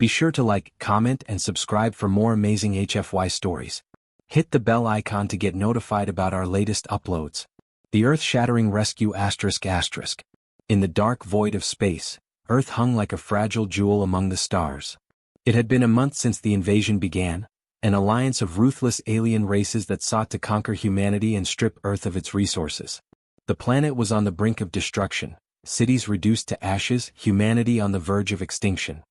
Be sure to like, comment, and subscribe for more amazing HFY stories. Hit the bell icon to get notified about our latest uploads. The Earth-shattering rescue ***. In the dark void of space, Earth hung like a fragile jewel among the stars. It had been a month since the invasion began, an alliance of ruthless alien races that sought to conquer humanity and strip Earth of its resources. The planet was on the brink of destruction, cities reduced to ashes, humanity on the verge of extinction.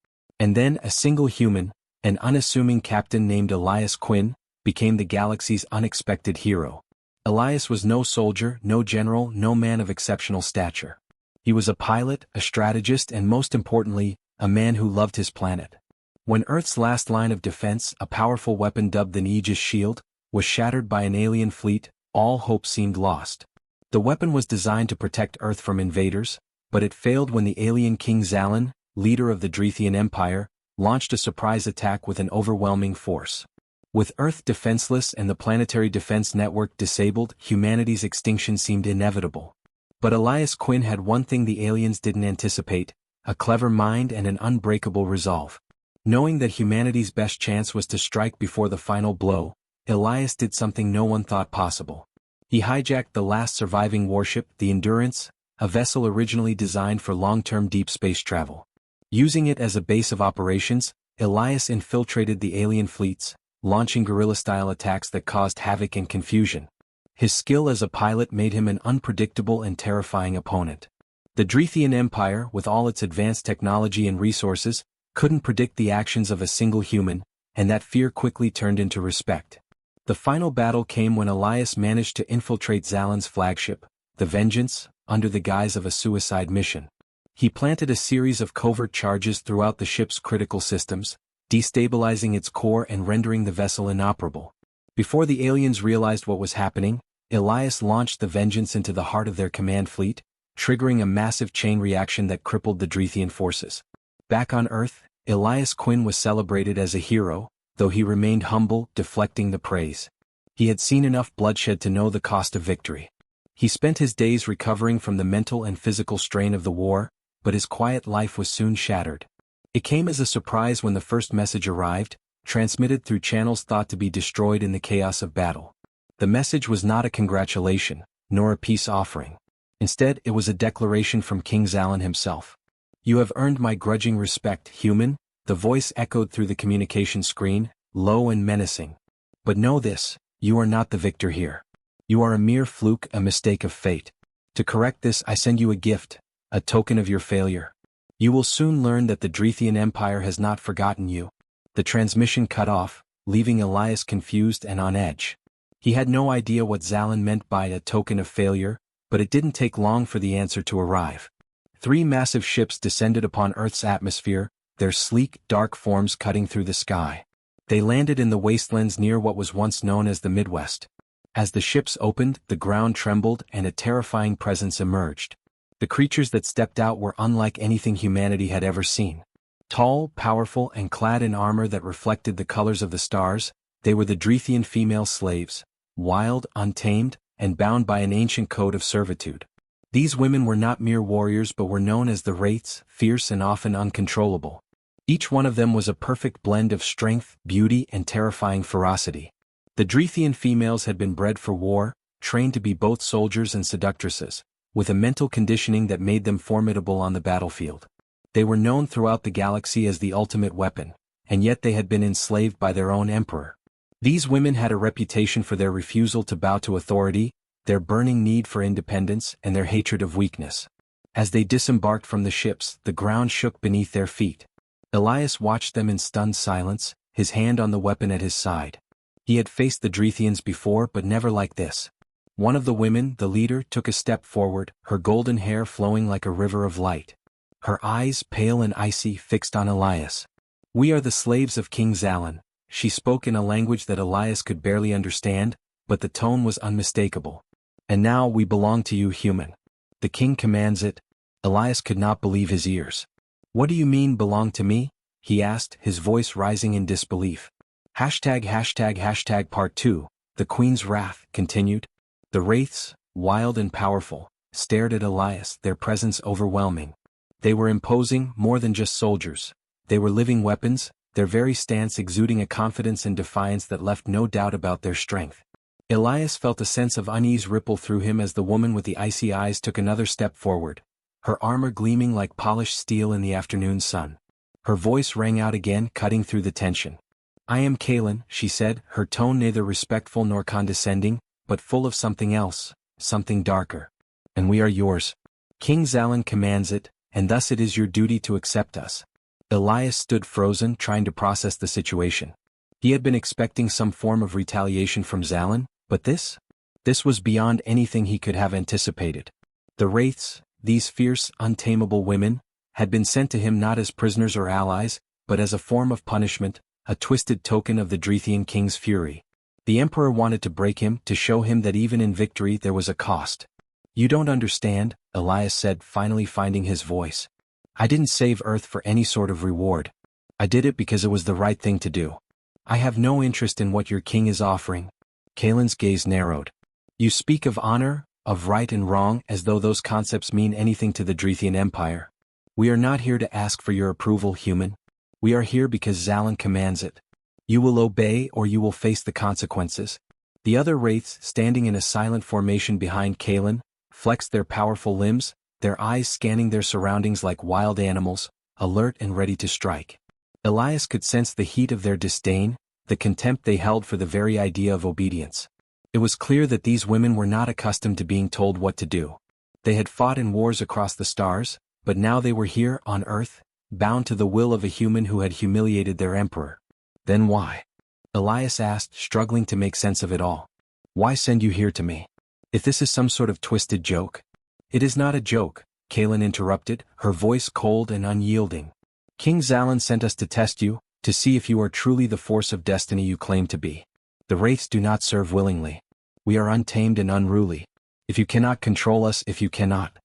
And then a single human, an unassuming captain named Elias Quinn, became the galaxy's unexpected hero. Elias was no soldier, no general, no man of exceptional stature. He was a pilot, a strategist, and most importantly, a man who loved his planet. When Earth's last line of defense, a powerful weapon dubbed the Aegis Shield, was shattered by an alien fleet, all hope seemed lost. The weapon was designed to protect Earth from invaders, but it failed when the alien King Xalan, leader of the Drethian Empire, launched a surprise attack with an overwhelming force. With Earth defenseless and the planetary defense network disabled, humanity's extinction seemed inevitable. But Elias Quinn had one thing the aliens didn't anticipate: a clever mind and an unbreakable resolve. Knowing that humanity's best chance was to strike before the final blow, Elias did something no one thought possible. He hijacked the last surviving warship, the Endurance, a vessel originally designed for long-term deep space travel. Using it as a base of operations, Elias infiltrated the alien fleets, launching guerrilla-style attacks that caused havoc and confusion. His skill as a pilot made him an unpredictable and terrifying opponent. The Drethian Empire, with all its advanced technology and resources, couldn't predict the actions of a single human, and that fear quickly turned into respect. The final battle came when Elias managed to infiltrate Xalan's flagship, the Vengeance, under the guise of a suicide mission. He planted a series of covert charges throughout the ship's critical systems, destabilizing its core and rendering the vessel inoperable. Before the aliens realized what was happening, Elias launched the Vengeance into the heart of their command fleet, triggering a massive chain reaction that crippled the Drethian forces. Back on Earth, Elias Quinn was celebrated as a hero, though he remained humble, deflecting the praise. He had seen enough bloodshed to know the cost of victory. He spent his days recovering from the mental and physical strain of the war, but his quiet life was soon shattered. It came as a surprise when the first message arrived, transmitted through channels thought to be destroyed in the chaos of battle. The message was not a congratulation, nor a peace offering. Instead, it was a declaration from King Xalan himself. "You have earned my grudging respect, human," the voice echoed through the communication screen, low and menacing. "But know this, you are not the victor here. You are a mere fluke, a mistake of fate. To correct this, I send you a gift, a token of your failure. You will soon learn that the Drethian Empire has not forgotten you." The transmission cut off, leaving Elias confused and on edge. He had no idea what Xalan meant by a token of failure, but it didn't take long for the answer to arrive. 3 massive ships descended upon Earth's atmosphere, their sleek, dark forms cutting through the sky. They landed in the wastelands near what was once known as the Midwest. As the ships opened, the ground trembled and a terrifying presence emerged. The creatures that stepped out were unlike anything humanity had ever seen. Tall, powerful, and clad in armor that reflected the colors of the stars, they were the Drethian female slaves, wild, untamed, and bound by an ancient code of servitude. These women were not mere warriors but were known as the Wraiths, fierce and often uncontrollable. Each one of them was a perfect blend of strength, beauty, and terrifying ferocity. The Drethian females had been bred for war, trained to be both soldiers and seductresses, with a mental conditioning that made them formidable on the battlefield. They were known throughout the galaxy as the ultimate weapon, and yet they had been enslaved by their own emperor. These women had a reputation for their refusal to bow to authority, their burning need for independence, and their hatred of weakness. As they disembarked from the ships, the ground shook beneath their feet. Elias watched them in stunned silence, his hand on the weapon at his side. He had faced the Drethians before, but never like this. One of the women, the leader, took a step forward, her golden hair flowing like a river of light. Her eyes, pale and icy, fixed on Elias. "We are the slaves of King Xalan," she spoke in a language that Elias could barely understand, but the tone was unmistakable. "And now we belong to you, human. The king commands it." Elias could not believe his ears. "What do you mean, belong to me?" he asked, his voice rising in disbelief. Part 2, the Queen's Wrath, continued. The Wraiths, wild and powerful, stared at Elias, their presence overwhelming. They were imposing, more than just soldiers. They were living weapons, their very stance exuding a confidence and defiance that left no doubt about their strength. Elias felt a sense of unease ripple through him as the woman with the icy eyes took another step forward, her armor gleaming like polished steel in the afternoon sun. Her voice rang out again, cutting through the tension. "I am Kaelin," she said, her tone neither respectful nor condescending, but full of something else, something darker. "And we are yours. King Zalan commands it, and thus it is your duty to accept us." Elias stood frozen, trying to process the situation. He had been expecting some form of retaliation from Zalan, but this was beyond anything he could have anticipated. The Wraiths, these fierce, untamable women, had been sent to him not as prisoners or allies, but as a form of punishment, a twisted token of the Drethian king's fury. The Emperor wanted to break him, to show him that even in victory there was a cost. "You don't understand," Elias said, finally finding his voice. "I didn't save Earth for any sort of reward. I did it because it was the right thing to do. I have no interest in what your king is offering." Kaelin's gaze narrowed. "You speak of honor, of right and wrong, as though those concepts mean anything to the Drethian Empire. We are not here to ask for your approval, human. We are here because Zalan commands it. You will obey or you will face the consequences." The other wraiths, standing in a silent formation behind Kaelin, flexed their powerful limbs, their eyes scanning their surroundings like wild animals, alert and ready to strike. Elias could sense the heat of their disdain, the contempt they held for the very idea of obedience. It was clear that these women were not accustomed to being told what to do. They had fought in wars across the stars, but now they were here, on Earth, bound to the will of a human who had humiliated their emperor. "Then why?" Elias asked, struggling to make sense of it all. "Why send you here to me? If this is some sort of twisted joke—" "It is not a joke," Kaelin interrupted, her voice cold and unyielding. "King Zalan sent us to test you, to see if you are truly the force of destiny you claim to be. The Wraiths do not serve willingly. We are untamed and unruly. If you cannot control us, if you cannot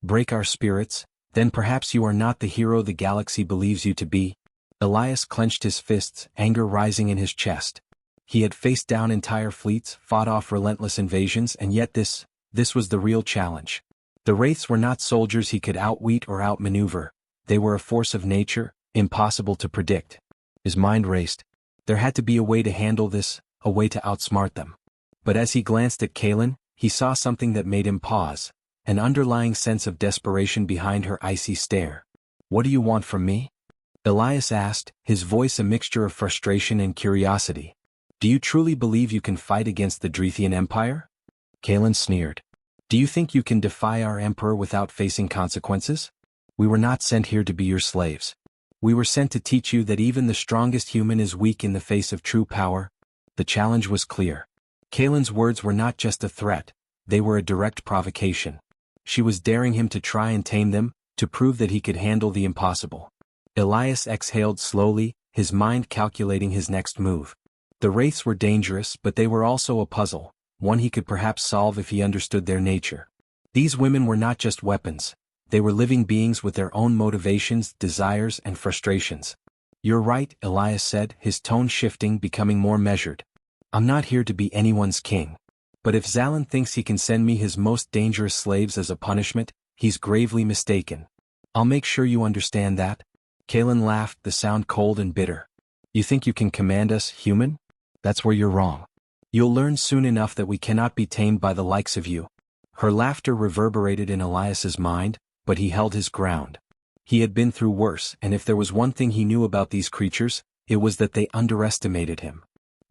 break our spirits, then perhaps you are not the hero the galaxy believes you to be." Elias clenched his fists, anger rising in his chest. He had faced down entire fleets, fought off relentless invasions, and yet this was the real challenge. The Wraiths were not soldiers he could outwit or outmaneuver. They were a force of nature, impossible to predict. His mind raced. There had to be a way to handle this, a way to outsmart them. But as he glanced at Kaelin, he saw something that made him pause, an underlying sense of desperation behind her icy stare. "What do you want from me?" Elias asked, his voice a mixture of frustration and curiosity. "Do you truly believe you can fight against the Drethian Empire?" Kaelin sneered. "Do you think you can defy our emperor without facing consequences? We were not sent here to be your slaves. We were sent to teach you that even the strongest human is weak in the face of true power." The challenge was clear. Kaelin's words were not just a threat, they were a direct provocation. She was daring him to try and tame them, to prove that he could handle the impossible. Elias exhaled slowly, his mind calculating his next move. The Wraiths were dangerous, but they were also a puzzle, one he could perhaps solve if he understood their nature. These women were not just weapons. They were living beings with their own motivations, desires, and frustrations. "You're right," Elias said, his tone shifting, becoming more measured. "I'm not here to be anyone's king. But if Zalan thinks he can send me his most dangerous slaves as a punishment, he's gravely mistaken. I'll make sure you understand that." Kaelin laughed, the sound cold and bitter. "You think you can command us, human? That's where you're wrong. You'll learn soon enough that we cannot be tamed by the likes of you." Her laughter reverberated in Elias's mind, but he held his ground. He had been through worse, and if there was one thing he knew about these creatures, it was that they underestimated him.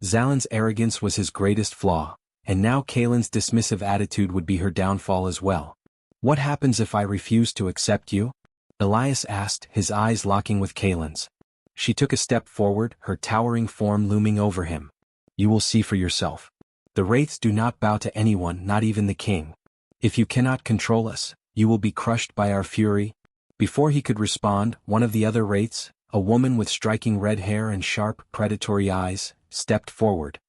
Zalan's arrogance was his greatest flaw, and now Kaelin's dismissive attitude would be her downfall as well. "What happens if I refuse to accept you?" Elias asked, his eyes locking with Kaelin's. She took a step forward, her towering form looming over him. "You will see for yourself. The Wraiths do not bow to anyone, not even the king. If you cannot control us, you will be crushed by our fury." Before he could respond, one of the other Wraiths, a woman with striking red hair and sharp, predatory eyes, stepped forward.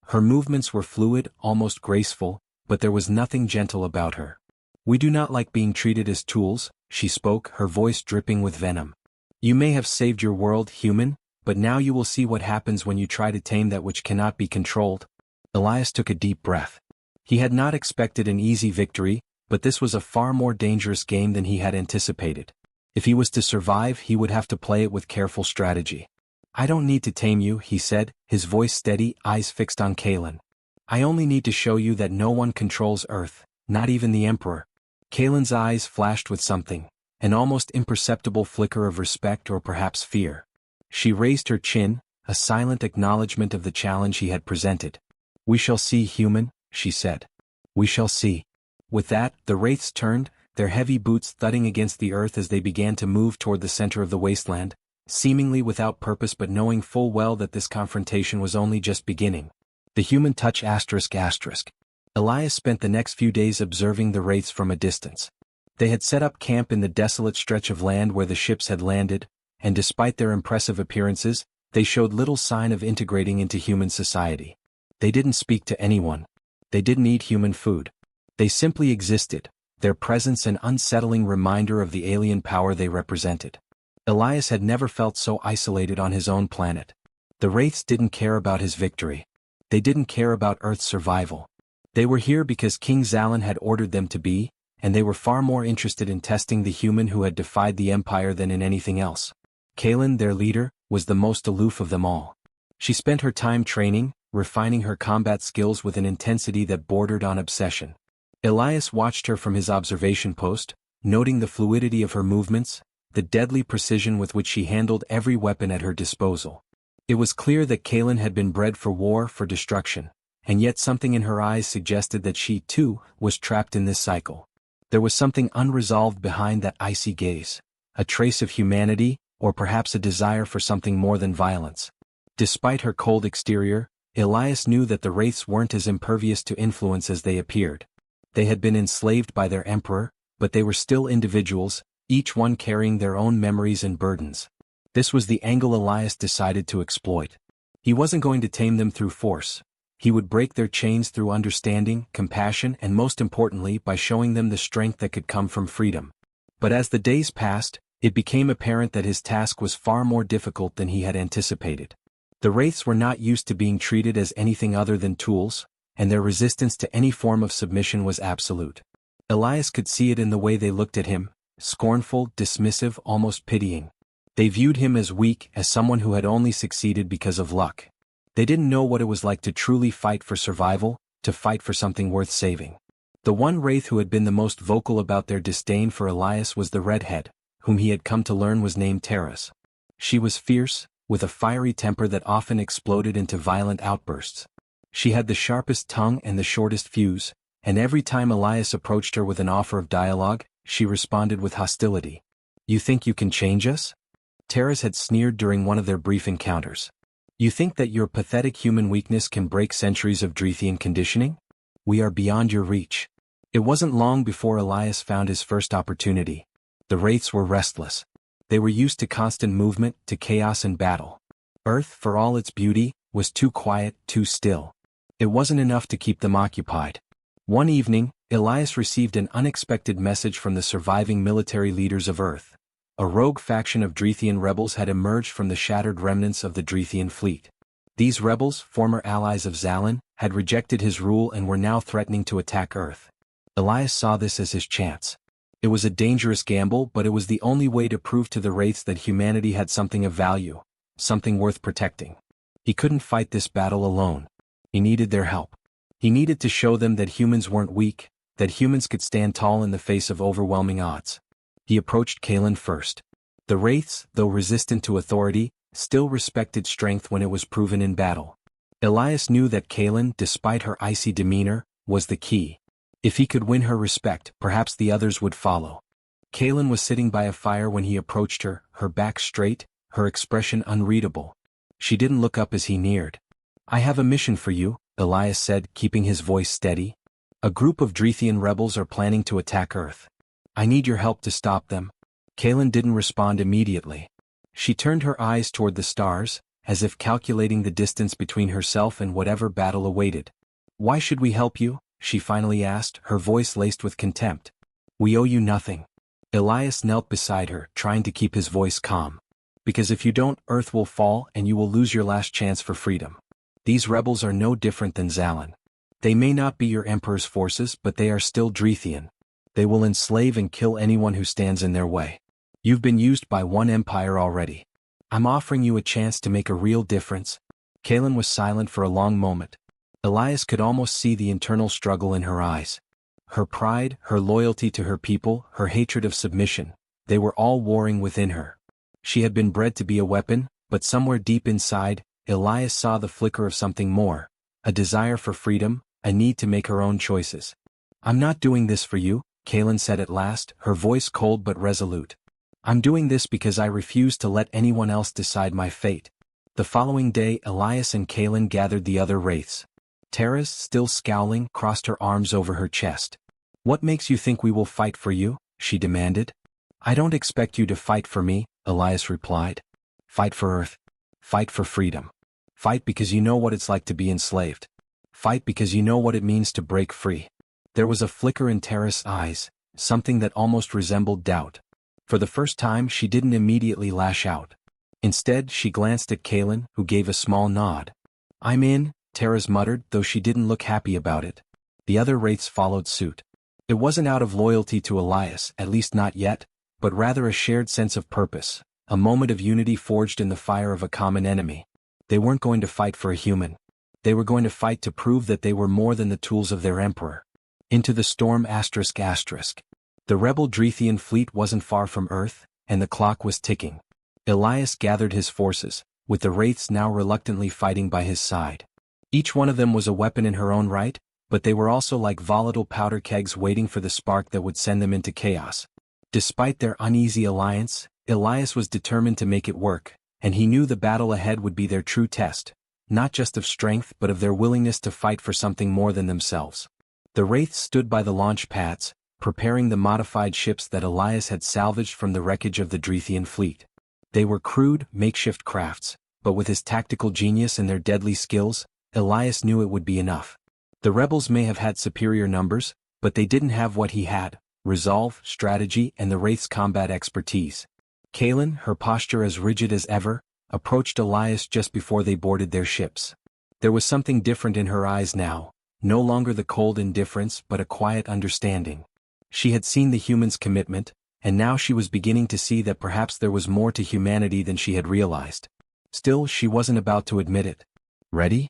Her movements were fluid, almost graceful, but there was nothing gentle about her. "We do not like being treated as tools," she spoke, her voice dripping with venom. "You may have saved your world, human, but now you will see what happens when you try to tame that which cannot be controlled." Elias took a deep breath. He had not expected an easy victory, but this was a far more dangerous game than he had anticipated. If he was to survive, he would have to play it with careful strategy. I don't need to tame you, he said, his voice steady, eyes fixed on Kaelin. I only need to show you that no one controls Earth, not even the Emperor. Kaelin's eyes flashed with something, an almost imperceptible flicker of respect or perhaps fear. She raised her chin, a silent acknowledgement of the challenge he had presented. We shall see, human, she said. We shall see. With that, the wraiths turned, their heavy boots thudding against the earth as they began to move toward the center of the wasteland, seemingly without purpose but knowing full well that this confrontation was only just beginning. The human touch ***. Elias spent the next few days observing the wraiths from a distance. They had set up camp in the desolate stretch of land where the ships had landed, and despite their impressive appearances, they showed little sign of integrating into human society. They didn't speak to anyone. They didn't eat human food. They simply existed, their presence an unsettling reminder of the alien power they represented. Elias had never felt so isolated on his own planet. The wraiths didn't care about his victory. They didn't care about Earth's survival. They were here because King Zalan had ordered them to be, and they were far more interested in testing the human who had defied the Empire than in anything else. Kaelin, their leader, was the most aloof of them all. She spent her time training, refining her combat skills with an intensity that bordered on obsession. Elias watched her from his observation post, noting the fluidity of her movements, the deadly precision with which she handled every weapon at her disposal. It was clear that Kaelin had been bred for war, for destruction, and yet something in her eyes suggested that she, too, was trapped in this cycle. There was something unresolved behind that icy gaze, a trace of humanity, or perhaps a desire for something more than violence. Despite her cold exterior, Elias knew that the wraiths weren't as impervious to influence as they appeared. They had been enslaved by their emperor, but they were still individuals, each one carrying their own memories and burdens. This was the angle Elias decided to exploit. He wasn't going to tame them through force. He would break their chains through understanding, compassion, and most importantly by showing them the strength that could come from freedom. But as the days passed, it became apparent that his task was far more difficult than he had anticipated. The wraiths were not used to being treated as anything other than tools, and their resistance to any form of submission was absolute. Elias could see it in the way they looked at him, scornful, dismissive, almost pitying. They viewed him as weak, as someone who had only succeeded because of luck. They didn't know what it was like to truly fight for survival, to fight for something worth saving. The one wraith who had been the most vocal about their disdain for Elias was the redhead, whom he had come to learn was named Teras. She was fierce, with a fiery temper that often exploded into violent outbursts. She had the sharpest tongue and the shortest fuse, and every time Elias approached her with an offer of dialogue, she responded with hostility. You think you can change us? Teras had sneered during one of their brief encounters. You think that your pathetic human weakness can break centuries of Drethian conditioning? We are beyond your reach. It wasn't long before Elias found his first opportunity. The wraiths were restless. They were used to constant movement, to chaos and battle. Earth, for all its beauty, was too quiet, too still. It wasn't enough to keep them occupied. One evening, Elias received an unexpected message from the surviving military leaders of Earth. A rogue faction of Drethian rebels had emerged from the shattered remnants of the Drethian fleet. These rebels, former allies of Zalan, had rejected his rule and were now threatening to attack Earth. Elias saw this as his chance. It was a dangerous gamble, but it was the only way to prove to the wraiths that humanity had something of value, something worth protecting. He couldn't fight this battle alone. He needed their help. He needed to show them that humans weren't weak, that humans could stand tall in the face of overwhelming odds. He approached Kaelin first. The wraiths, though resistant to authority, still respected strength when it was proven in battle. Elias knew that Kaelin, despite her icy demeanor, was the key. If he could win her respect, perhaps the others would follow. Kaelin was sitting by a fire when he approached her, her back straight, her expression unreadable. She didn't look up as he neared. I have a mission for you, Elias said, keeping his voice steady. A group of Drethian rebels are planning to attack Earth. I need your help to stop them. Kaelin didn't respond immediately. She turned her eyes toward the stars, as if calculating the distance between herself and whatever battle awaited. Why should we help you? She finally asked, her voice laced with contempt. We owe you nothing. Elias knelt beside her, trying to keep his voice calm. Because if you don't, Earth will fall and you will lose your last chance for freedom. These rebels are no different than Zalan. They may not be your Emperor's forces, but they are still Drethian. They will enslave and kill anyone who stands in their way. You've been used by one empire already. I'm offering you a chance to make a real difference." Kaelin was silent for a long moment. Elias could almost see the internal struggle in her eyes. Her pride, her loyalty to her people, her hatred of submission, they were all warring within her. She had been bred to be a weapon, but somewhere deep inside, Elias saw the flicker of something more, a desire for freedom, a need to make her own choices. "I'm not doing this for you," Kaelin said at last, her voice cold but resolute. "I'm doing this because I refuse to let anyone else decide my fate." The following day Elias and Kaelin gathered the other wraiths. Teras, still scowling, crossed her arms over her chest. "What makes you think we will fight for you?" she demanded. "I don't expect you to fight for me," Elias replied. "Fight for Earth. Fight for freedom. Fight because you know what it's like to be enslaved. Fight because you know what it means to break free." There was a flicker in Teras' eyes, something that almost resembled doubt. For the first time she didn't immediately lash out. Instead she glanced at Kaelin, who gave a small nod. "I'm in," Teras muttered, though she didn't look happy about it. The other wraiths followed suit. It wasn't out of loyalty to Elias, at least not yet, but rather a shared sense of purpose, a moment of unity forged in the fire of a common enemy. They weren't going to fight for a human. They were going to fight to prove that they were more than the tools of their emperor. Into the storm ***. The rebel Dreithian fleet wasn't far from Earth, and the clock was ticking. Elias gathered his forces, with the wraiths now reluctantly fighting by his side. Each one of them was a weapon in her own right, but they were also like volatile powder kegs waiting for the spark that would send them into chaos. Despite their uneasy alliance, Elias was determined to make it work, and he knew the battle ahead would be their true test, not just of strength but of their willingness to fight for something more than themselves. The wraiths stood by the launch pads, preparing the modified ships that Elias had salvaged from the wreckage of the Dreithian fleet. They were crude, makeshift crafts, but with his tactical genius and their deadly skills, Elias knew it would be enough. The rebels may have had superior numbers, but they didn't have what he had: resolve, strategy, and the wraith's combat expertise. Kaelin, her posture as rigid as ever, approached Elias just before they boarded their ships. There was something different in her eyes now, no longer the cold indifference but a quiet understanding. She had seen the humans' commitment, and now she was beginning to see that perhaps there was more to humanity than she had realized. Still, she wasn't about to admit it. "Ready?"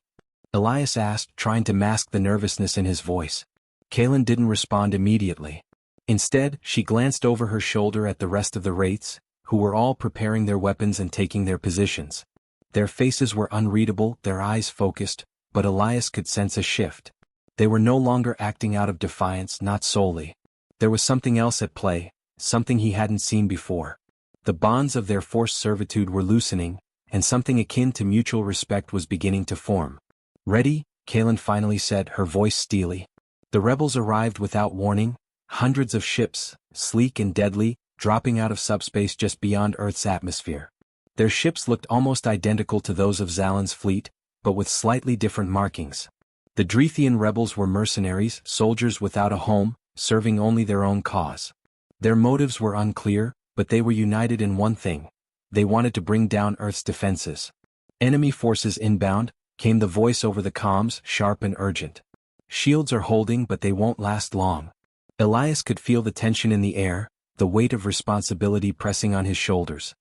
Elias asked, trying to mask the nervousness in his voice. Kaelin didn't respond immediately. Instead, she glanced over her shoulder at the rest of the wraiths, who were all preparing their weapons and taking their positions. Their faces were unreadable, their eyes focused, but Elias could sense a shift. They were no longer acting out of defiance, not solely. There was something else at play, something he hadn't seen before. The bonds of their forced servitude were loosening, and something akin to mutual respect was beginning to form. "Ready?" Kaelin finally said, her voice steely. The rebels arrived without warning, hundreds of ships, sleek and deadly, dropping out of subspace just beyond Earth's atmosphere. Their ships looked almost identical to those of Zalan's fleet, but with slightly different markings. The Dreithian rebels were mercenaries, soldiers without a home, serving only their own cause. Their motives were unclear, but they were united in one thing: they wanted to bring down Earth's defenses. "Enemy forces inbound," came the voice over the comms, sharp and urgent. "Shields are holding, but they won't last long." Elias could feel the tension in the air, the weight of responsibility pressing on his shoulders.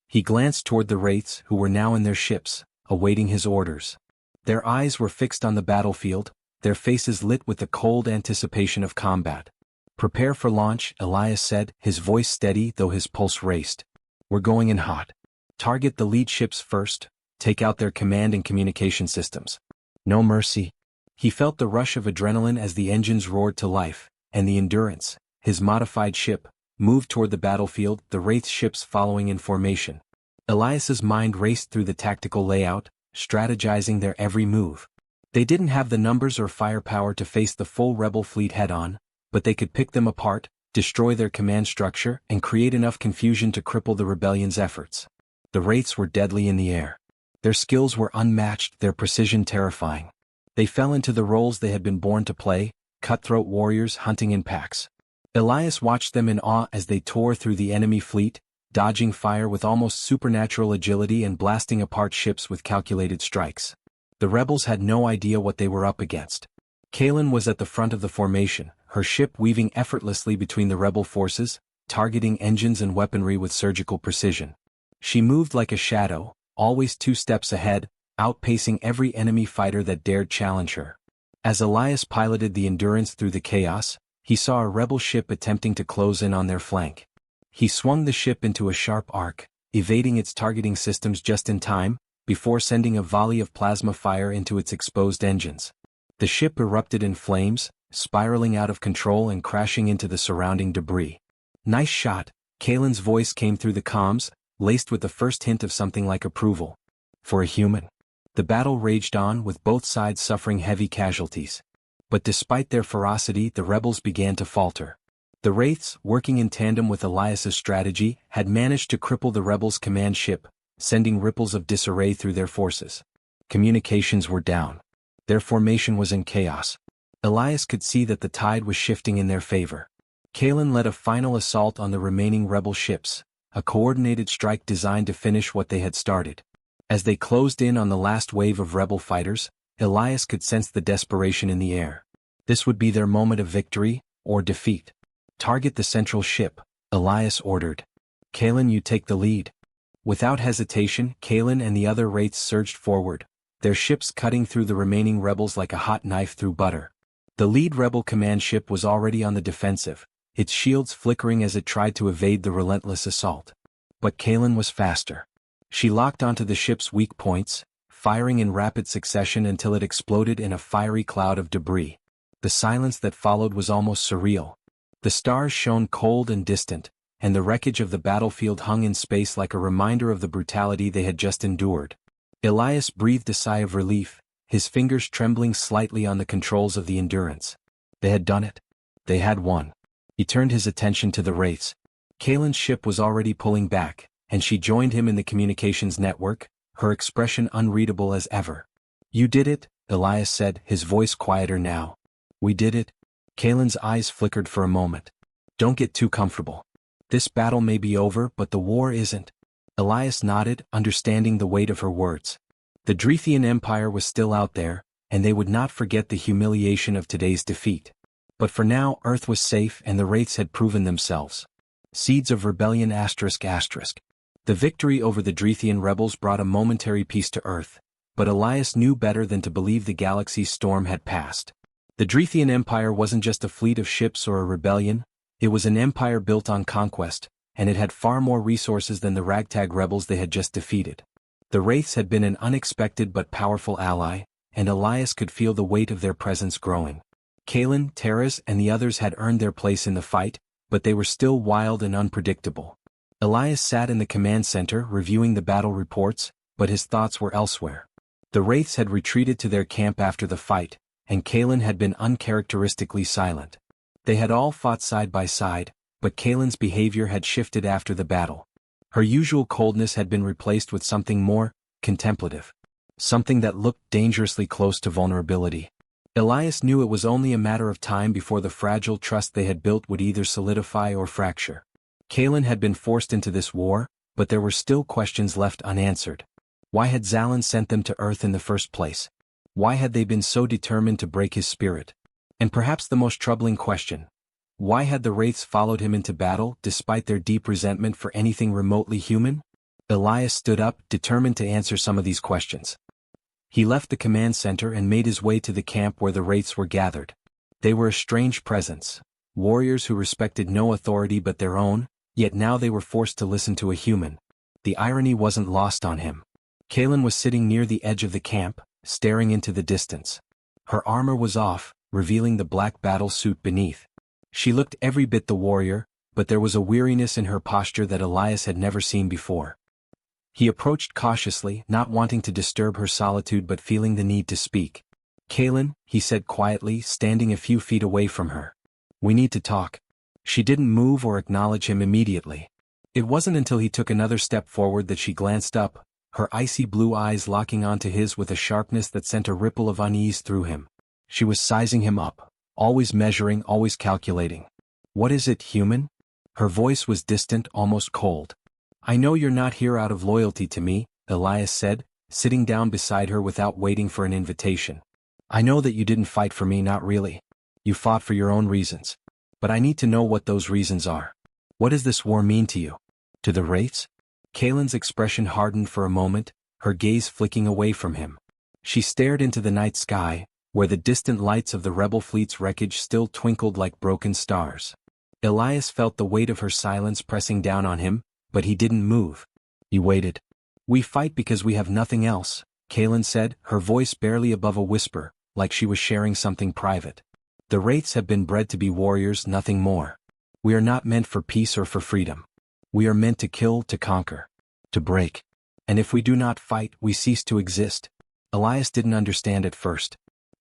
He glanced toward the wraiths, who were now in their ships, awaiting his orders. Their eyes were fixed on the battlefield, their faces lit with the cold anticipation of combat. "Prepare for launch," Elias said, his voice steady though his pulse raced. "We're going in hot. Target the lead ships first, take out their command and communication systems. No mercy." He felt the rush of adrenaline as the engines roared to life, and the Endurance, his modified ship, moved toward the battlefield, the wraith ships following in formation. Elias's mind raced through the tactical layout, strategizing their every move. They didn't have the numbers or firepower to face the full rebel fleet head-on, but they could pick them apart, destroy their command structure, and create enough confusion to cripple the rebellion's efforts. The wraiths were deadly in the air. Their skills were unmatched, their precision terrifying. They fell into the roles they had been born to play: cutthroat warriors hunting in packs. Elias watched them in awe as they tore through the enemy fleet, dodging fire with almost supernatural agility and blasting apart ships with calculated strikes. The rebels had no idea what they were up against. Kaelin was at the front of the formation, her ship weaving effortlessly between the rebel forces, targeting engines and weaponry with surgical precision. She moved like a shadow, always 2 steps ahead, outpacing every enemy fighter that dared challenge her. As Elias piloted the Endurance through the chaos, he saw a rebel ship attempting to close in on their flank. He swung the ship into a sharp arc, evading its targeting systems just in time, before sending a volley of plasma fire into its exposed engines. The ship erupted in flames, spiraling out of control and crashing into the surrounding debris. "Nice shot," Kalen's voice came through the comms, laced with the first hint of something like approval. "For a human." The battle raged on, with both sides suffering heavy casualties. But despite their ferocity, the rebels began to falter. The Wraiths, working in tandem with Elias's strategy, had managed to cripple the rebels' command ship, sending ripples of disarray through their forces. Communications were down. Their formation was in chaos. Elias could see that the tide was shifting in their favor. Kalen led a final assault on the remaining rebel ships, a coordinated strike designed to finish what they had started. As they closed in on the last wave of rebel fighters, Elias could sense the desperation in the air. This would be their moment of victory, or defeat. "Target the central ship," Elias ordered. "Kalen, you take the lead." Without hesitation, Kalen and the other Wraiths surged forward, their ships cutting through the remaining rebels like a hot knife through butter. The lead rebel command ship was already on the defensive, its shields flickering as it tried to evade the relentless assault. But Kalen was faster. She locked onto the ship's weak points, firing in rapid succession until it exploded in a fiery cloud of debris. The silence that followed was almost surreal. The stars shone cold and distant, and the wreckage of the battlefield hung in space like a reminder of the brutality they had just endured. Elias breathed a sigh of relief, his fingers trembling slightly on the controls of the Endurance. They had done it. They had won. He turned his attention to the Wraiths. Kalen's ship was already pulling back, and she joined him in the communications network, her expression unreadable as ever. "You did it," Elias said, his voice quieter now. "We did it." Kalen's eyes flickered for a moment. "Don't get too comfortable. This battle may be over, but the war isn't." Elias nodded, understanding the weight of her words. The Drethian Empire was still out there, and they would not forget the humiliation of today's defeat. But for now, Earth was safe and the Wraiths had proven themselves. Seeds of rebellion ****. The victory over the Drethian rebels brought a momentary peace to Earth, but Elias knew better than to believe the galaxy's storm had passed. The Drethian Empire wasn't just a fleet of ships or a rebellion, it was an empire built on conquest, and it had far more resources than the ragtag rebels they had just defeated. The Wraiths had been an unexpected but powerful ally, and Elias could feel the weight of their presence growing. Kalen, Teras, and the others had earned their place in the fight, but they were still wild and unpredictable. Elias sat in the command center reviewing the battle reports, but his thoughts were elsewhere. The Wraiths had retreated to their camp after the fight, and Kalen had been uncharacteristically silent. They had all fought side by side, but Kalen's behavior had shifted after the battle. Her usual coldness had been replaced with something more contemplative. Something that looked dangerously close to vulnerability. Elias knew it was only a matter of time before the fragile trust they had built would either solidify or fracture. Kalen had been forced into this war, but there were still questions left unanswered. Why had Zalan sent them to Earth in the first place? Why had they been so determined to break his spirit? And perhaps the most troubling question: why had the Wraiths followed him into battle despite their deep resentment for anything remotely human? Elias stood up, determined to answer some of these questions. He left the command center and made his way to the camp where the Wraiths were gathered. They were a strange presence, warriors who respected no authority but their own, yet now they were forced to listen to a human. The irony wasn't lost on him. Kalen was sitting near the edge of the camp, staring into the distance. Her armor was off, revealing the black battle suit beneath. She looked every bit the warrior, but there was a weariness in her posture that Elias had never seen before. He approached cautiously, not wanting to disturb her solitude but feeling the need to speak. "Kalen," he said quietly, standing a few feet away from her. "We need to talk." She didn't move or acknowledge him immediately. It wasn't until he took another step forward that she glanced up, her icy blue eyes locking onto his with a sharpness that sent a ripple of unease through him. She was sizing him up, always measuring, always calculating. "What is it, human?" Her voice was distant, almost cold. "I know you're not here out of loyalty to me," Elias said, sitting down beside her without waiting for an invitation. "I know that you didn't fight for me, not really. You fought for your own reasons. But I need to know what those reasons are." What does this war mean to you? To the Wraiths? Kaylin's expression hardened for a moment, her gaze flicking away from him. She stared into the night sky, where the distant lights of the rebel fleet's wreckage still twinkled like broken stars. Elias felt the weight of her silence pressing down on him, but he didn't move. He waited. We fight because we have nothing else, Kaylin said, her voice barely above a whisper, like she was sharing something private. The Wraiths have been bred to be warriors, nothing more. We are not meant for peace or for freedom. We are meant to kill, to conquer, to break. And if we do not fight, we cease to exist. Elias didn't understand at first.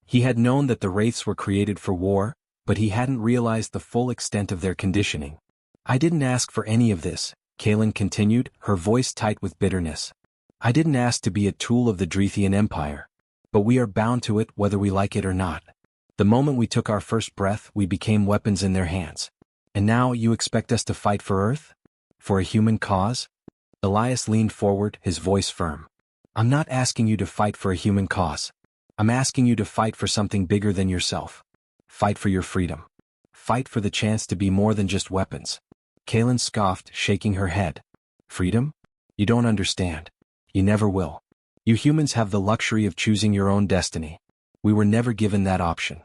He had known that the Wraiths were created for war, but he hadn't realized the full extent of their conditioning. I didn't ask for any of this, Kaylin continued, her voice tight with bitterness. I didn't ask to be a tool of the Drethian Empire. But we are bound to it whether we like it or not. The moment we took our first breath, we became weapons in their hands. And now you expect us to fight for Earth? For a human cause? Elias leaned forward, his voice firm. I'm not asking you to fight for a human cause. I'm asking you to fight for something bigger than yourself. Fight for your freedom. Fight for the chance to be more than just weapons. Kaylin scoffed, shaking her head. Freedom? You don't understand. You never will. You humans have the luxury of choosing your own destiny. We were never given that option.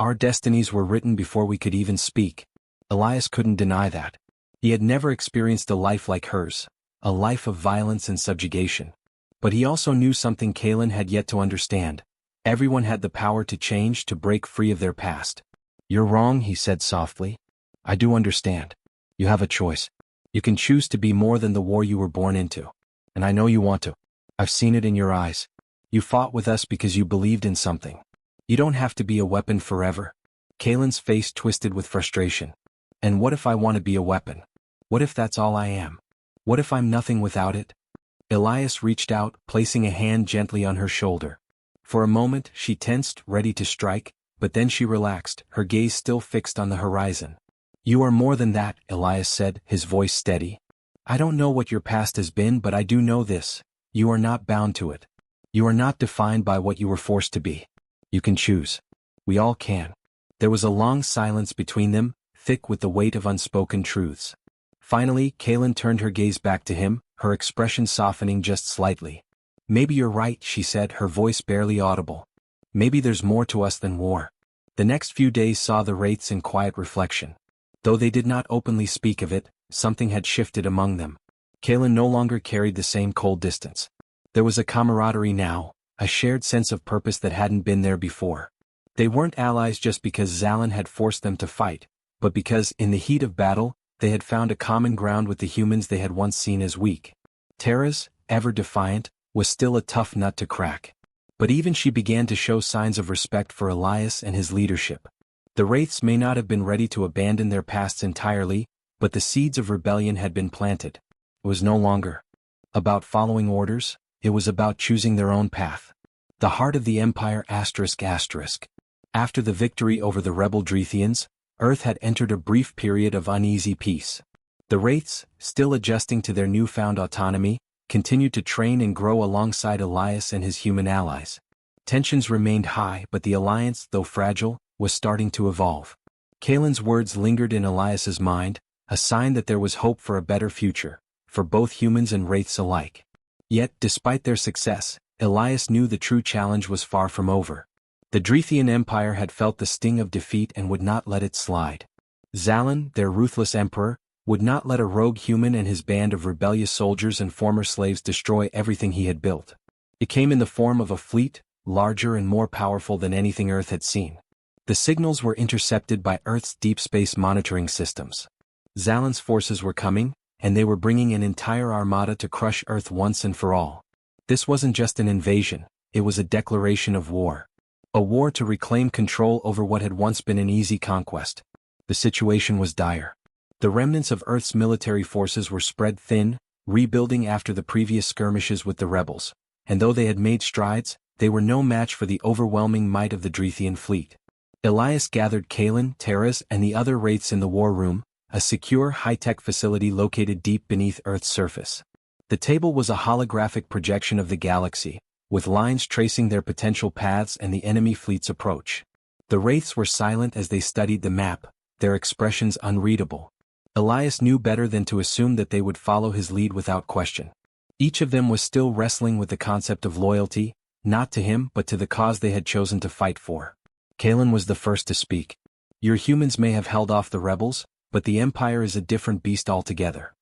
Our destinies were written before we could even speak. Elias couldn't deny that. He had never experienced a life like hers, a life of violence and subjugation. But he also knew something Kaylin had yet to understand. Everyone had the power to change, to break free of their past. You're wrong, he said softly. I do understand. You have a choice. You can choose to be more than the war you were born into. And I know you want to. I've seen it in your eyes. You fought with us because you believed in something. You don't have to be a weapon forever. Kaylin's face twisted with frustration. And what if I want to be a weapon? What if that's all I am? What if I'm nothing without it? Elias reached out, placing a hand gently on her shoulder. For a moment, she tensed, ready to strike, but then she relaxed, her gaze still fixed on the horizon. You are more than that, Elias said, his voice steady. I don't know what your past has been, but I do know this. You are not bound to it. You are not defined by what you were forced to be. You can choose. We all can. There was a long silence between them, thick with the weight of unspoken truths. Finally, Kaylin turned her gaze back to him, her expression softening just slightly. Maybe you're right, she said, her voice barely audible. Maybe there's more to us than war. The next few days saw the Wraiths in quiet reflection. Though they did not openly speak of it, something had shifted among them. Kaylin no longer carried the same cold distance. There was a camaraderie now, a shared sense of purpose that hadn't been there before. They weren't allies just because Zalan had forced them to fight, but because, in the heat of battle, they had found a common ground with the humans they had once seen as weak. Tara's, ever defiant, was still a tough nut to crack. But even she began to show signs of respect for Elias and his leadership. The Wraiths may not have been ready to abandon their pasts entirely, but the seeds of rebellion had been planted. It was no longer about following orders, it was about choosing their own path. The heart of the Empire ***. After the victory over the rebel Drethians, Earth had entered a brief period of uneasy peace. The Wraiths, still adjusting to their newfound autonomy, continued to train and grow alongside Elias and his human allies. Tensions remained high, but the alliance, though fragile, was starting to evolve. Kaylin's words lingered in Elias's mind, a sign that there was hope for a better future, for both humans and Wraiths alike. Yet, despite their success, Elias knew the true challenge was far from over. The Drethian Empire had felt the sting of defeat and would not let it slide. Zalan, their ruthless emperor, would not let a rogue human and his band of rebellious soldiers and former slaves destroy everything he had built. It came in the form of a fleet, larger and more powerful than anything Earth had seen. The signals were intercepted by Earth's deep space monitoring systems. Zalan's forces were coming, and they were bringing an entire armada to crush Earth once and for all. This wasn't just an invasion, it was a declaration of war. A war to reclaim control over what had once been an easy conquest. The situation was dire. The remnants of Earth's military forces were spread thin, rebuilding after the previous skirmishes with the rebels, and though they had made strides, they were no match for the overwhelming might of the Drethian fleet. Elias gathered Kaylin, Taras, and the other Wraiths in the war room, a secure high-tech facility located deep beneath Earth's surface. The table was a holographic projection of the galaxy, with lines tracing their potential paths and the enemy fleet's approach. The Wraiths were silent as they studied the map, their expressions unreadable. Elias knew better than to assume that they would follow his lead without question. Each of them was still wrestling with the concept of loyalty, not to him but to the cause they had chosen to fight for. Kalen was the first to speak. Your humans may have held off the rebels, but the Empire is a different beast altogether.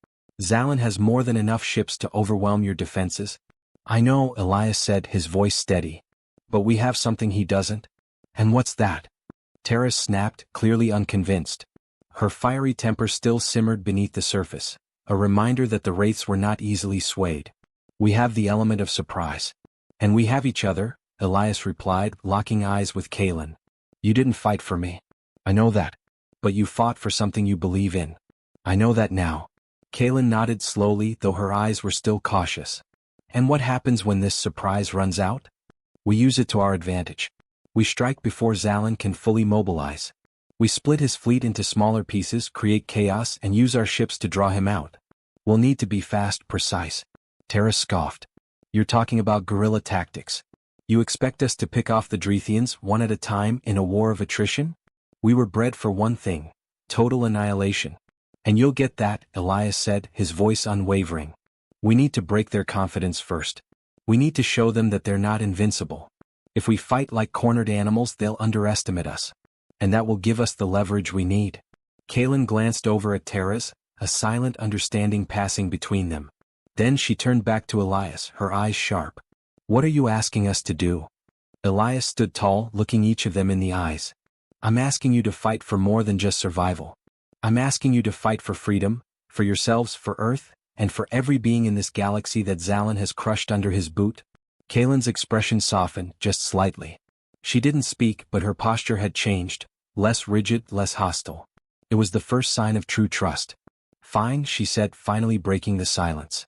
Zalin has more than enough ships to overwhelm your defenses. I know, Elias said, his voice steady. But we have something he doesn't. And what's that? Terra snapped, clearly unconvinced. Her fiery temper still simmered beneath the surface, a reminder that the wraiths were not easily swayed. We have the element of surprise. And we have each other, Elias replied, locking eyes with Kalen. You didn't fight for me. I know that. But you fought for something you believe in. I know that now. Kalen nodded slowly, though her eyes were still cautious. And what happens when this surprise runs out? We use it to our advantage. We strike before Zalin can fully mobilize. We split his fleet into smaller pieces, create chaos, and use our ships to draw him out. We'll need to be fast, precise. Terra scoffed. You're talking about guerrilla tactics. You expect us to pick off the Drethians one at a time in a war of attrition? We were bred for one thing: total annihilation. And you'll get that, Elias said, his voice unwavering. We need to break their confidence first. We need to show them that they're not invincible. If we fight like cornered animals, they'll underestimate us. And that will give us the leverage we need. Kalen glanced over at Terra's, a silent understanding passing between them. Then she turned back to Elias, her eyes sharp. What are you asking us to do? Elias stood tall, looking each of them in the eyes. I'm asking you to fight for more than just survival. I'm asking you to fight for freedom, for yourselves, for Earth, and for every being in this galaxy that Zalin has crushed under his boot. Kalen's expression softened, just slightly. She didn't speak, but her posture had changed, less rigid, less hostile. It was the first sign of true trust. Fine, she said, finally breaking the silence.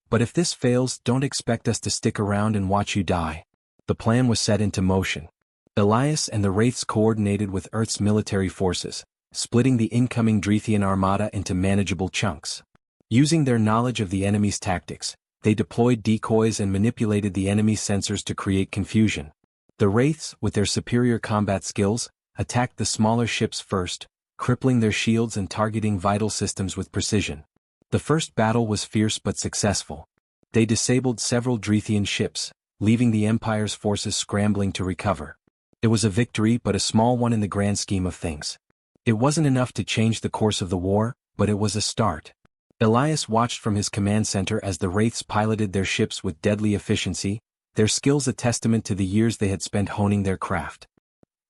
But if this fails, don't expect us to stick around and watch you die. The plan was set into motion. Elias and the Wraiths coordinated with Earth's military forces, splitting the incoming Drethian armada into manageable chunks. Using their knowledge of the enemy's tactics, they deployed decoys and manipulated the enemy's sensors to create confusion. The Wraiths, with their superior combat skills, attacked the smaller ships first, crippling their shields and targeting vital systems with precision. The first battle was fierce but successful. They disabled several Drethian ships, leaving the Empire's forces scrambling to recover. It was a victory, but a small one in the grand scheme of things. It wasn't enough to change the course of the war, but it was a start. Elias watched from his command center as the Wraiths piloted their ships with deadly efficiency, their skills a testament to the years they had spent honing their craft.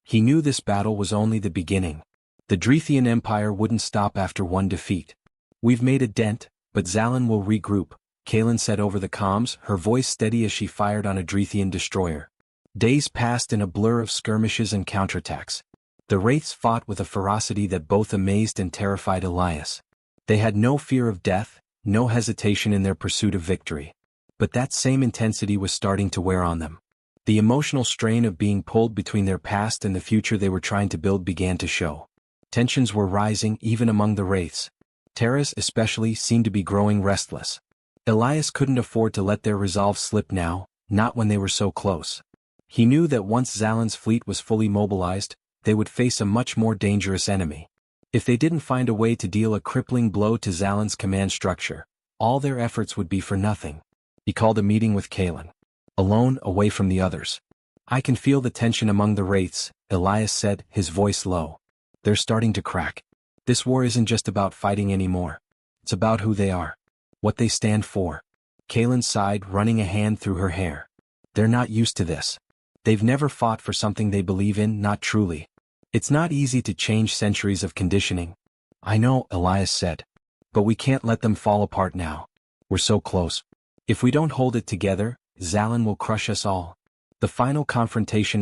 He knew this battle was only the beginning. The Drethian Empire wouldn't stop after one defeat. We've made a dent, but Zalin will regroup, Kalen said over the comms, her voice steady as she fired on a Drethian destroyer. Days passed in a blur of skirmishes and counterattacks. The Wraiths fought with a ferocity that both amazed and terrified Elias. They had no fear of death, no hesitation in their pursuit of victory. But that same intensity was starting to wear on them. The emotional strain of being pulled between their past and the future they were trying to build began to show. Tensions were rising even among the Wraiths. Terra's especially seemed to be growing restless. Elias couldn't afford to let their resolve slip now, not when they were so close. He knew that once Zalin's fleet was fully mobilized, they would face a much more dangerous enemy. If they didn't find a way to deal a crippling blow to Zalin's command structure, all their efforts would be for nothing. He called a meeting with Kalen. Alone, away from the others. I can feel the tension among the Wraiths, Elias said, his voice low. They're starting to crack. This war isn't just about fighting anymore. It's about who they are. What they stand for. Kalen sighed, running a hand through her hair. They're not used to this. They've never fought for something they believe in, not truly. It's not easy to change centuries of conditioning. I know, Elias said. But we can't let them fall apart now. We're so close. If we don't hold it together, Zalin will crush us all. The final confrontation ***.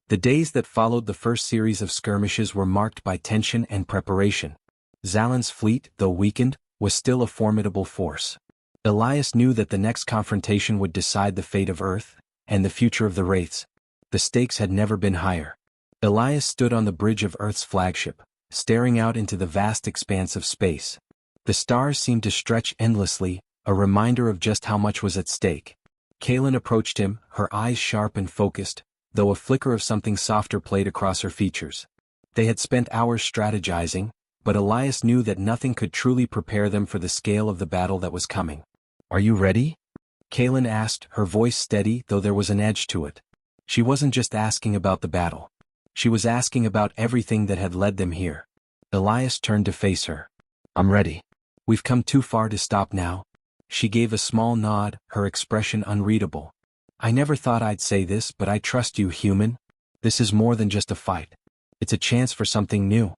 The days that followed the first series of skirmishes were marked by tension and preparation. Zalin's fleet, though weakened, was still a formidable force. Elias knew that the next confrontation would decide the fate of Earth, and the future of the Wraiths. The stakes had never been higher. Elias stood on the bridge of Earth's flagship, staring out into the vast expanse of space. The stars seemed to stretch endlessly, a reminder of just how much was at stake. Kalen approached him, her eyes sharp and focused, though a flicker of something softer played across her features. They had spent hours strategizing, but Elias knew that nothing could truly prepare them for the scale of the battle that was coming. "Are you ready?" Kaelin asked, her voice steady though there was an edge to it. She wasn't just asking about the battle. She was asking about everything that had led them here. Elias turned to face her. "I'm ready. We've come too far to stop now." She gave a small nod, her expression unreadable. "I never thought I'd say this, but I trust you, human. This is more than just a fight. It's a chance for something new."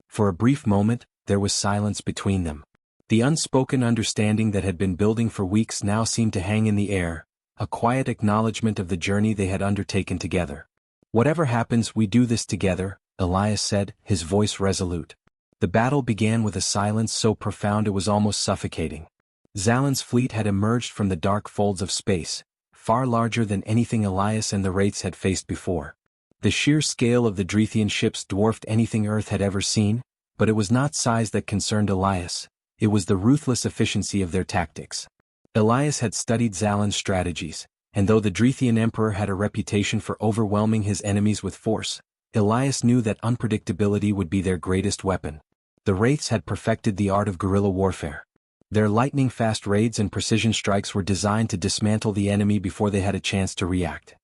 For a brief moment, there was silence between them. The unspoken understanding that had been building for weeks now seemed to hang in the air, a quiet acknowledgement of the journey they had undertaken together. "Whatever happens, we do this together," Elias said, his voice resolute. The battle began with a silence so profound it was almost suffocating. Zalan's fleet had emerged from the dark folds of space, far larger than anything Elias and the Wraiths had faced before. The sheer scale of the Drethian ships dwarfed anything Earth had ever seen, but it was not size that concerned Elias, it was the ruthless efficiency of their tactics. Elias had studied Zalan's strategies, and though the Drethian Emperor had a reputation for overwhelming his enemies with force, Elias knew that unpredictability would be their greatest weapon. The Wraiths had perfected the art of guerrilla warfare. Their lightning-fast raids and precision strikes were designed to dismantle the enemy before they had a chance to react.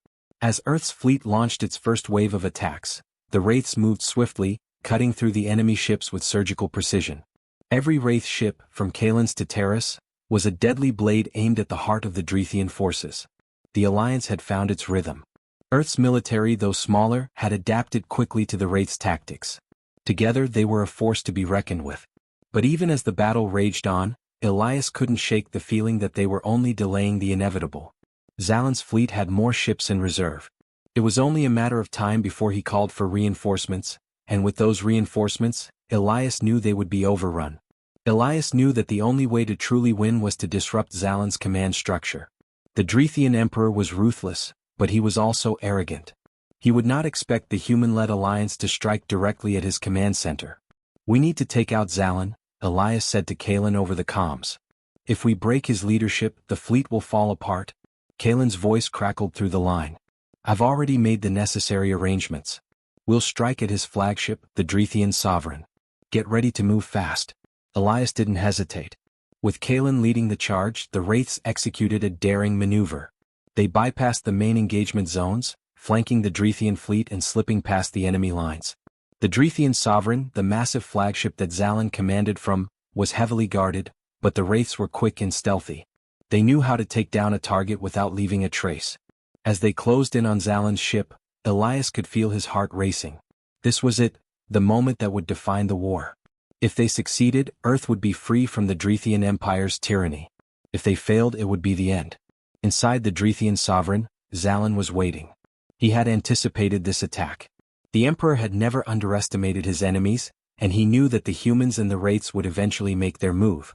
As Earth's fleet launched its first wave of attacks, the Wraiths moved swiftly, cutting through the enemy ships with surgical precision. Every Wraith ship, from Kaelin's to Terra's, was a deadly blade aimed at the heart of the Drethian forces. The alliance had found its rhythm. Earth's military, though smaller, had adapted quickly to the Wraith's tactics. Together they were a force to be reckoned with. But even as the battle raged on, Elias couldn't shake the feeling that they were only delaying the inevitable. Zalan's fleet had more ships in reserve. It was only a matter of time before he called for reinforcements, and with those reinforcements, Elias knew they would be overrun. Elias knew that the only way to truly win was to disrupt Zalan's command structure. The Drethian Emperor was ruthless, but he was also arrogant. He would not expect the human-led alliance to strike directly at his command center. "We need to take out Zalan," Elias said to Kaelin over the comms. "If we break his leadership, the fleet will fall apart." Kaelin's voice crackled through the line. "I've already made the necessary arrangements. We'll strike at his flagship, the Drethian Sovereign. Get ready to move fast." Elias didn't hesitate. With Kaelin leading the charge, the Wraiths executed a daring maneuver. They bypassed the main engagement zones, flanking the Drethian fleet and slipping past the enemy lines. The Drethian Sovereign, the massive flagship that Zalan commanded from, was heavily guarded, but the Wraiths were quick and stealthy. They knew how to take down a target without leaving a trace. As they closed in on Zalan's ship, Elias could feel his heart racing. This was it, the moment that would define the war. If they succeeded, Earth would be free from the Drethian Empire's tyranny. If they failed, it would be the end. Inside the Drethian Sovereign, Zalan was waiting. He had anticipated this attack. The Emperor had never underestimated his enemies, and he knew that the humans and the Wraiths would eventually make their move.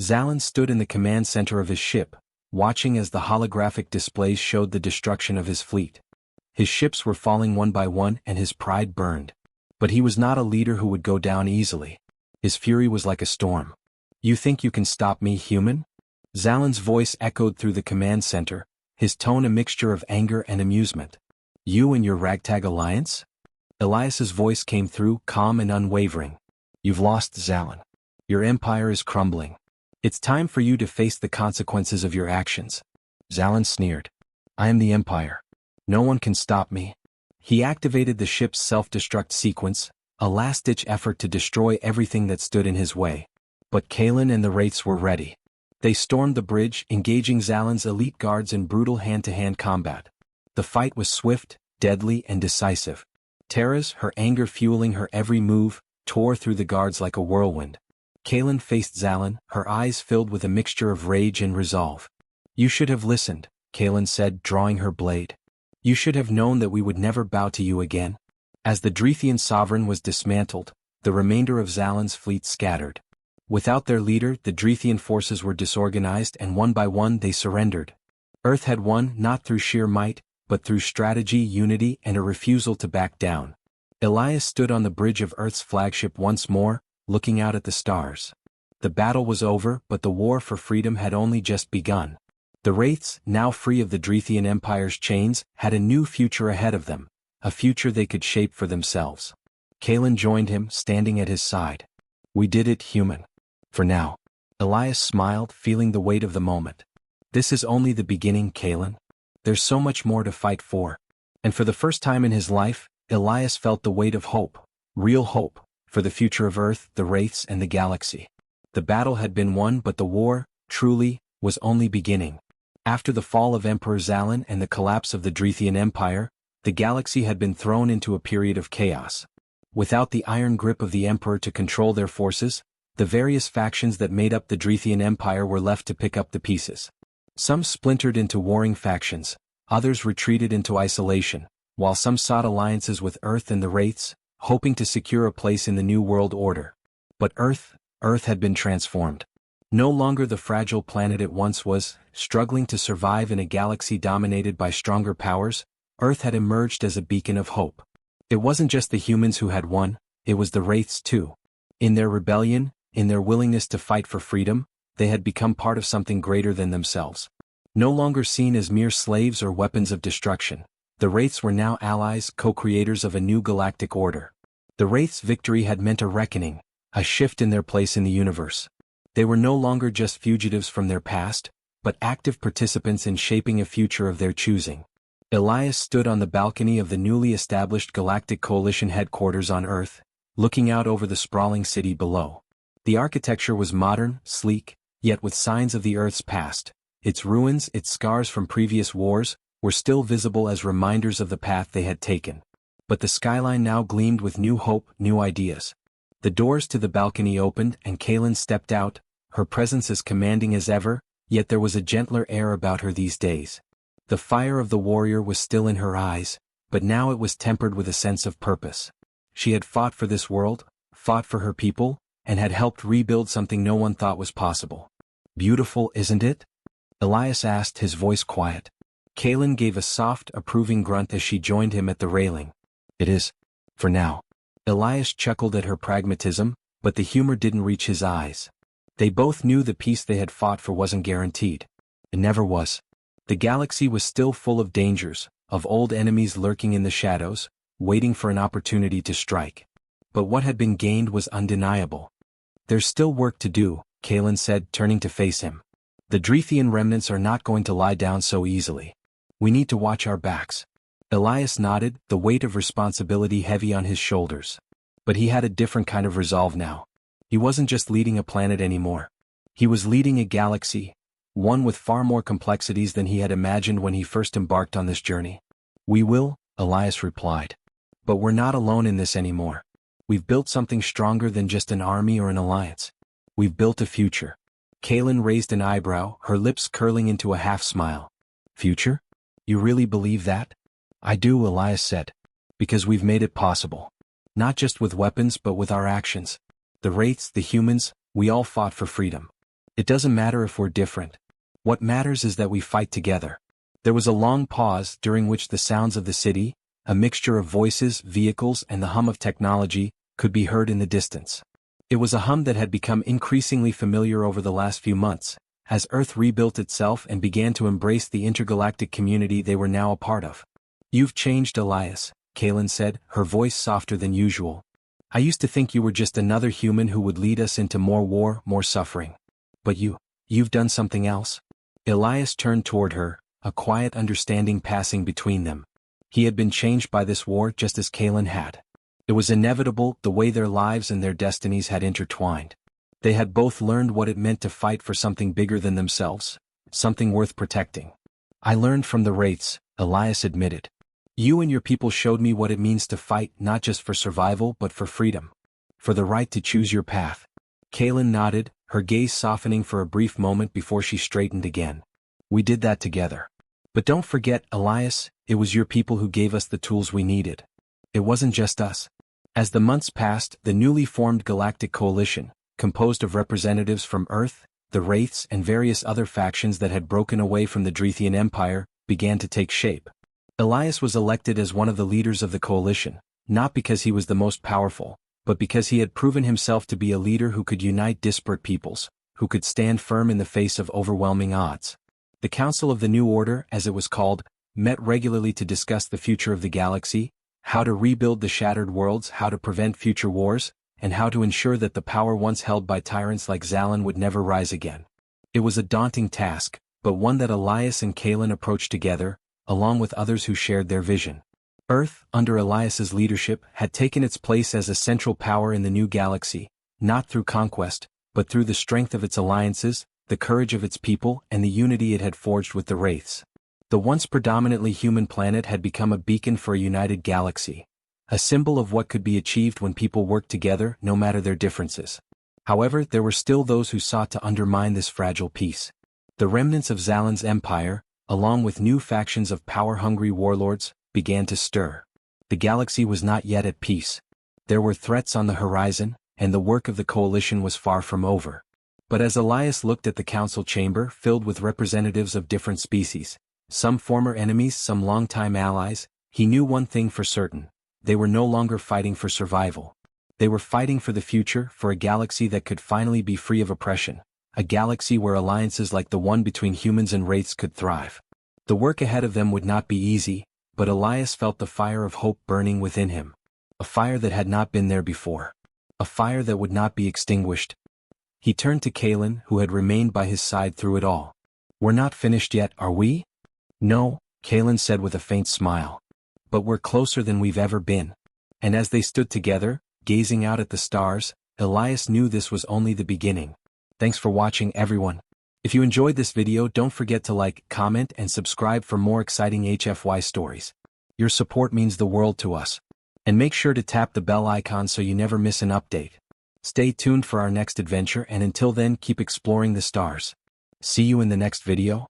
Zalan stood in the command center of his ship, watching as the holographic displays showed the destruction of his fleet. His ships were falling one by one and his pride burned. But he was not a leader who would go down easily. His fury was like a storm. "You think you can stop me, human?" Zalan's voice echoed through the command center, his tone a mixture of anger and amusement. "You and your ragtag alliance?" Elias's voice came through, calm and unwavering. "You've lost, Zalan. Your empire is crumbling. It's time for you to face the consequences of your actions." Zalan sneered. "I am the Empire. No one can stop me." He activated the ship's self-destruct sequence, a last-ditch effort to destroy everything that stood in his way. But Kaelin and the Wraiths were ready. They stormed the bridge, engaging Zalan's elite guards in brutal hand-to-hand combat. The fight was swift, deadly, and decisive. Terra's, her anger fueling her every move, tore through the guards like a whirlwind. Kaelin faced Zalan, her eyes filled with a mixture of rage and resolve. "You should have listened," Kaelin said, drawing her blade. "You should have known that we would never bow to you again." As the Drethian Sovereign was dismantled, the remainder of Zalan's fleet scattered. Without their leader, the Drethian forces were disorganized and one by one they surrendered. Earth had won not through sheer might, but through strategy, unity, and a refusal to back down. Elias stood on the bridge of Earth's flagship once more, looking out at the stars. The battle was over, but the war for freedom had only just begun. The Wraiths, now free of the Drethian Empire's chains, had a new future ahead of them, a future they could shape for themselves. Kaelin joined him, standing at his side. We did it, human. For now. Elias smiled, feeling the weight of the moment. This is only the beginning, Kalen. There's so much more to fight for. And for the first time in his life, Elias felt the weight of hope. Real hope. For the future of Earth, the Wraiths, and the galaxy. The battle had been won, but the war, truly, was only beginning. After the fall of Emperor Zalin and the collapse of the Drethian Empire, the galaxy had been thrown into a period of chaos. Without the iron grip of the Emperor to control their forces, the various factions that made up the Drethian Empire were left to pick up the pieces. Some splintered into warring factions, others retreated into isolation, while some sought alliances with Earth and the Wraiths, hoping to secure a place in the New World Order. But Earth had been transformed. No longer the fragile planet it once was, struggling to survive in a galaxy dominated by stronger powers. Earth had emerged as a beacon of hope. It wasn't just the humans who had won, it was the Wraiths too. In their rebellion, in their willingness to fight for freedom, they had become part of something greater than themselves. No longer seen as mere slaves or weapons of destruction, the Wraiths were now allies, co-creators of a new galactic order. The Wraiths' victory had meant a reckoning, a shift in their place in the universe. They were no longer just fugitives from their past, but active participants in shaping a future of their choosing. Elias stood on the balcony of the newly established Galactic Coalition headquarters on Earth, looking out over the sprawling city below. The architecture was modern, sleek, yet with signs of the Earth's past. Its ruins, its scars from previous wars, were still visible as reminders of the path they had taken. But the skyline now gleamed with new hope, new ideas. The doors to the balcony opened and Kalen stepped out, her presence as commanding as ever, yet there was a gentler air about her these days. The fire of the warrior was still in her eyes, but now it was tempered with a sense of purpose. She had fought for this world, fought for her people, and had helped rebuild something no one thought was possible. Beautiful, isn't it? Elias asked, his voice quiet. Kalen gave a soft, approving grunt as she joined him at the railing. It is. For now. Elias chuckled at her pragmatism, but the humor didn't reach his eyes. They both knew the peace they had fought for wasn't guaranteed. It never was. The galaxy was still full of dangers, of old enemies lurking in the shadows, waiting for an opportunity to strike. But what had been gained was undeniable. There's still work to do, Kalen said, turning to face him. The Drethian remnants are not going to lie down so easily. We need to watch our backs. Elias nodded, the weight of responsibility heavy on his shoulders. But he had a different kind of resolve now. He wasn't just leading a planet anymore. He was leading a galaxy, one with far more complexities than he had imagined when he first embarked on this journey. We will, Elias replied. But we're not alone in this anymore. We've built something stronger than just an army or an alliance. We've built a future. Kalen raised an eyebrow, her lips curling into a half-smile. Future? You really believe that? I do, Elias said. Because we've made it possible. Not just with weapons but with our actions. The Wraiths, the humans, we all fought for freedom. It doesn't matter if we're different. What matters is that we fight together. There was a long pause, during which the sounds of the city, a mixture of voices, vehicles, and the hum of technology, could be heard in the distance. It was a hum that had become increasingly familiar over the last few months, as Earth rebuilt itself and began to embrace the intergalactic community they were now a part of. You've changed, Elias, Kalen said, her voice softer than usual. I used to think you were just another human who would lead us into more war, more suffering. But you've done something else? Elias turned toward her, a quiet understanding passing between them. He had been changed by this war just as Kalen had. It was inevitable, the way their lives and their destinies had intertwined. They had both learned what it meant to fight for something bigger than themselves, something worth protecting. I learned from the Wraiths, Elias admitted. You and your people showed me what it means to fight not just for survival but for freedom. For the right to choose your path. Kalen nodded, her gaze softening for a brief moment before she straightened again. We did that together. But don't forget, Elias, it was your people who gave us the tools we needed. It wasn't just us. As the months passed, the newly formed Galactic Coalition, composed of representatives from Earth, the Wraiths, and various other factions that had broken away from the Drethian Empire, began to take shape. Elias was elected as one of the leaders of the coalition, not because he was the most powerful, but because he had proven himself to be a leader who could unite disparate peoples, who could stand firm in the face of overwhelming odds. The Council of the New Order, as it was called, met regularly to discuss the future of the galaxy, how to rebuild the shattered worlds, how to prevent future wars, and how to ensure that the power once held by tyrants like Zalan would never rise again. It was a daunting task, but one that Elias and Kalen approached together, along with others who shared their vision. Earth, under Elias's leadership, had taken its place as a central power in the new galaxy, not through conquest, but through the strength of its alliances, the courage of its people, and the unity it had forged with the Wraiths. The once predominantly human planet had become a beacon for a united galaxy, a symbol of what could be achieved when people worked together, no matter their differences. However, there were still those who sought to undermine this fragile peace. The remnants of Zalan's empire, along with new factions of power-hungry warlords, began to stir. The galaxy was not yet at peace. There were threats on the horizon, and the work of the coalition was far from over. But as Elias looked at the council chamber filled with representatives of different species, some former enemies, some longtime allies, he knew one thing for certain: they were no longer fighting for survival. They were fighting for the future, for a galaxy that could finally be free of oppression, a galaxy where alliances like the one between humans and wraiths could thrive. The work ahead of them would not be easy, but Elias felt the fire of hope burning within him. A fire that had not been there before. A fire that would not be extinguished. He turned to Kalen, who had remained by his side through it all. "We're not finished yet, are we?" "No," Kalen said with a faint smile. "But we're closer than we've ever been." And as they stood together, gazing out at the stars, Elias knew this was only the beginning. Thanks for watching, everyone. If you enjoyed this video, don't forget to like, comment, and subscribe for more exciting HFY stories. Your support means the world to us. And make sure to tap the bell icon so you never miss an update. Stay tuned for our next adventure, and until then, keep exploring the stars. See you in the next video.